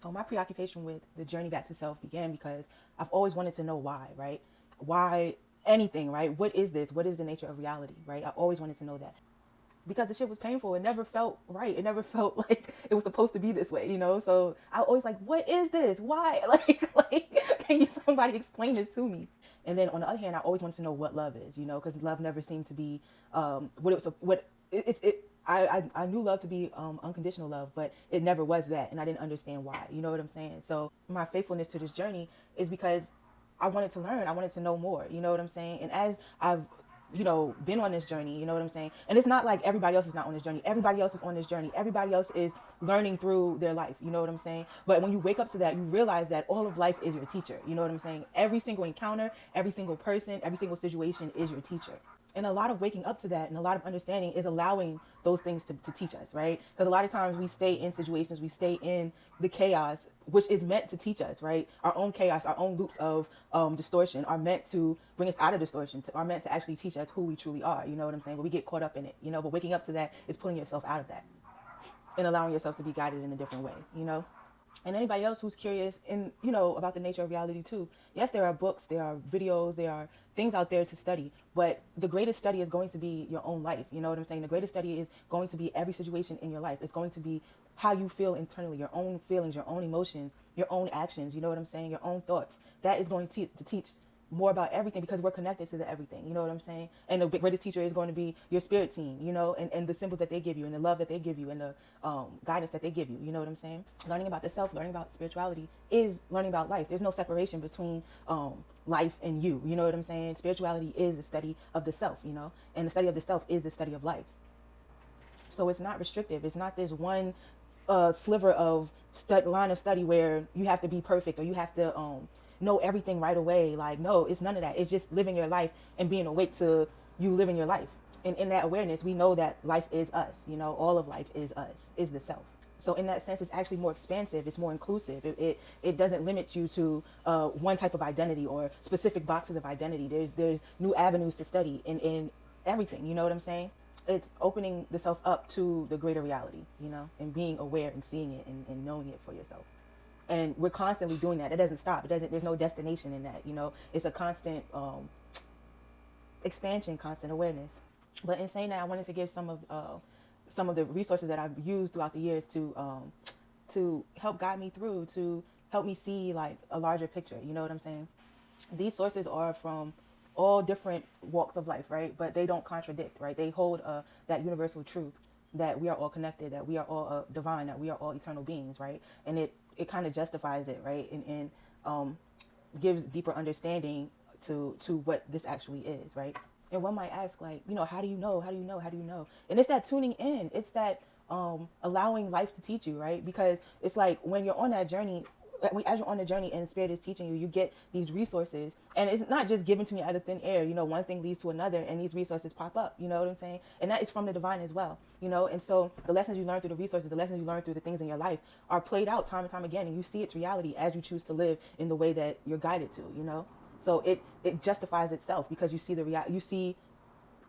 So my preoccupation with the journey back to self began because I've always wanted to know why, right? Why anything, right? What is this? What is the nature of reality, right? I always wanted to know that because the shit was painful. It never felt right. It never felt like it was supposed to be this way, you know? So I always like, what is this? Why? Can you somebody explain this to me? And then on the other hand, I always wanted to know what love is, you know, because love never seemed to be what it was, what it I knew love to be unconditional love, but it never was that. And I didn't understand why, you know what I'm saying? So my faithfulness to this journey is because I wanted to learn. I wanted to know more, you know what I'm saying? And as I've been on this journey, you know what I'm saying? And it's not like everybody else is not on this journey. Everybody else is on this journey. Everybody else is learning through their life, you know what I'm saying? But when you wake up to that, you realize that all of life is your teacher, you know what I'm saying? Every single encounter, every single person, every single situation is your teacher. And a lot of waking up to that and a lot of understanding is allowing those things to teach us, right? Because a lot of times we stay in situations, we stay in the chaos, which is meant to teach us, right? Our own chaos, our own loops of distortion are meant to bring us out of distortion, are meant to actually teach us who we truly are, you know what I'm saying? But we get caught up in it, you know? But waking up to that is pulling yourself out of that and allowing yourself to be guided in a different way, you know? And anybody else who's curious in about the nature of reality too, yes, there are books, there are videos, there are things out there to study, but the greatest study is going to be your own life, you know what I'm saying? The greatest study is going to be every situation in your life. It's going to be how you feel internally, your own feelings, your own emotions, your own actions, you know what I'm saying? Your own thoughts. That is going to teach more about everything because we're connected to the everything, you know what I'm saying? And the greatest teacher is going to be your spirit team, you know, and the symbols that they give you and the love that they give you and the guidance that they give you, you know what I'm saying? Learning about the self, learning about spirituality is learning about life. There's no separation between life and you know what I'm saying? Spirituality is the study of the self, you know, and the study of the self is the study of life. So it's not restrictive. It's not this one sliver of line of study where you have to be perfect or you have to know everything right away. Like, no, it's none of that. It's just living your life and being awake to you living your life. And in that awareness, we know that life is us. You know, all of life is us, is the self. So in that sense, it's actually more expansive. It's more inclusive. It doesn't limit you to one type of identity or specific boxes of identity. There's new avenues to study in everything. You know what I'm saying? It's opening the self up to the greater reality, you know, and being aware and seeing it and knowing it for yourself. And we're constantly doing that. It doesn't stop. It doesn't. There's no destination in that. You know, it's a constant expansion, constant awareness. But in saying that, I wanted to give some of the resources that I've used throughout the years to help guide me through, to help me see like a larger picture. You know what I'm saying? These sources are from all different walks of life, right? But they don't contradict, right? They hold that universal truth that we are all connected, that we are all divine, that we are all eternal beings, right? And it kind of justifies it, right? And gives deeper understanding to what this actually is, right? And one might ask, like, how do you know? How do you know? How do you know? And it's that tuning in. It's that allowing life to teach you, right? Because it's like when you're on that journey, as you're on the journey and spirit is teaching you, you get these resources, and it's not just given to me out of thin air. One thing leads to another, and these resources pop up. You know what I'm saying? And that is from the divine as well. And so the lessons you learn through the resources, the lessons you learn through the things in your life are played out time and time again, and you see its reality as you choose to live in the way that you're guided to. So it justifies itself because you see you see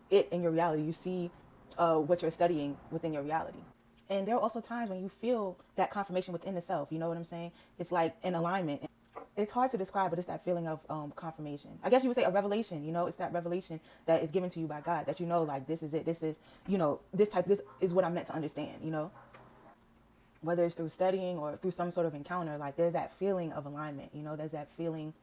it in your reality. You see what you're studying within your reality. And there are also times when you feel that confirmation within the self. You know what I'm saying? It's like an alignment. It's hard to describe, but it's that feeling of confirmation. I guess you would say a revelation. It's that revelation that is given to you by God, that like, this is it. This is, this is what I'm meant to understand, Whether it's through studying or through some sort of encounter, like there's that feeling of alignment, there's that feeling.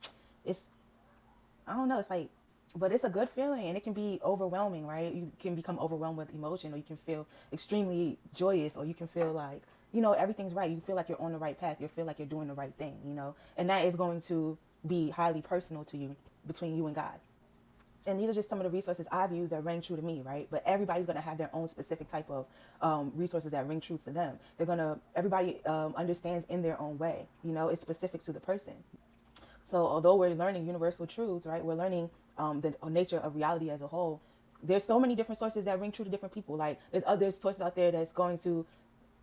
I don't know, it's like, but it's a good feeling, and it can be overwhelming, right? You can become overwhelmed with emotion, or you can feel extremely joyous, or you can feel like, everything's right. You feel like you're on the right path. You feel like you're doing the right thing, and that is going to be highly personal to you, between you and God. And these are just some of the resources I've used that rang true to me, right? But everybody's going to have their own specific type of resources that ring true to them. Everybody understands in their own way, it's specific to the person. So although we're learning universal truths, right, we're learning the nature of reality as a whole, there's so many different sources that ring true to different people. Like there's other sources out there that's going to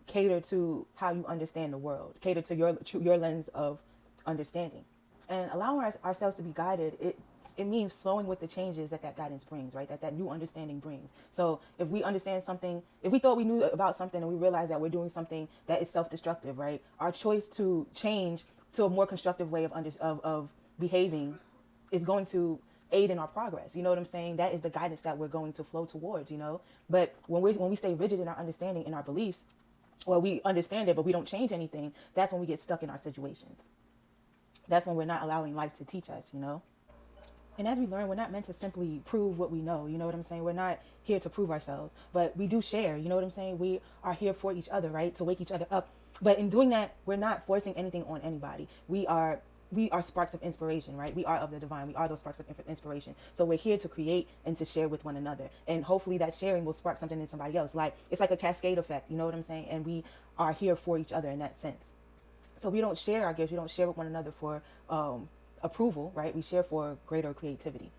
cater to how you understand the world, cater to your lens of understanding. And allowing ourselves to be guided, it means flowing with the changes that guidance brings, right? That new understanding brings. So if we understand something, if we thought we knew about something and we realize that we're doing something that is self-destructive, right? Our choice to change to a more constructive way of behaving is going to aid in our progress. You know what I'm saying? That is the guidance that we're going to flow towards, you know? But when we stay rigid in our understanding, in our beliefs, well, we understand it, but we don't change anything, that's when we get stuck in our situations. That's when we're not allowing life to teach us, you know? And as we learn, we're not meant to simply prove what we know. You know what I'm saying? We're not here to prove ourselves, but we do share. You know what I'm saying? We are here for each other, right? To wake each other up. But in doing that, we're not forcing anything on anybody. We are sparks of inspiration, right? We are of the divine. We are those sparks of inspiration. So we're here to create and to share with one another. And hopefully that sharing will spark something in somebody else. Like, it's like a cascade effect. You know what I'm saying? And we are here for each other in that sense. So we don't share our gifts. We don't share with one another for approval, right? We share for greater creativity.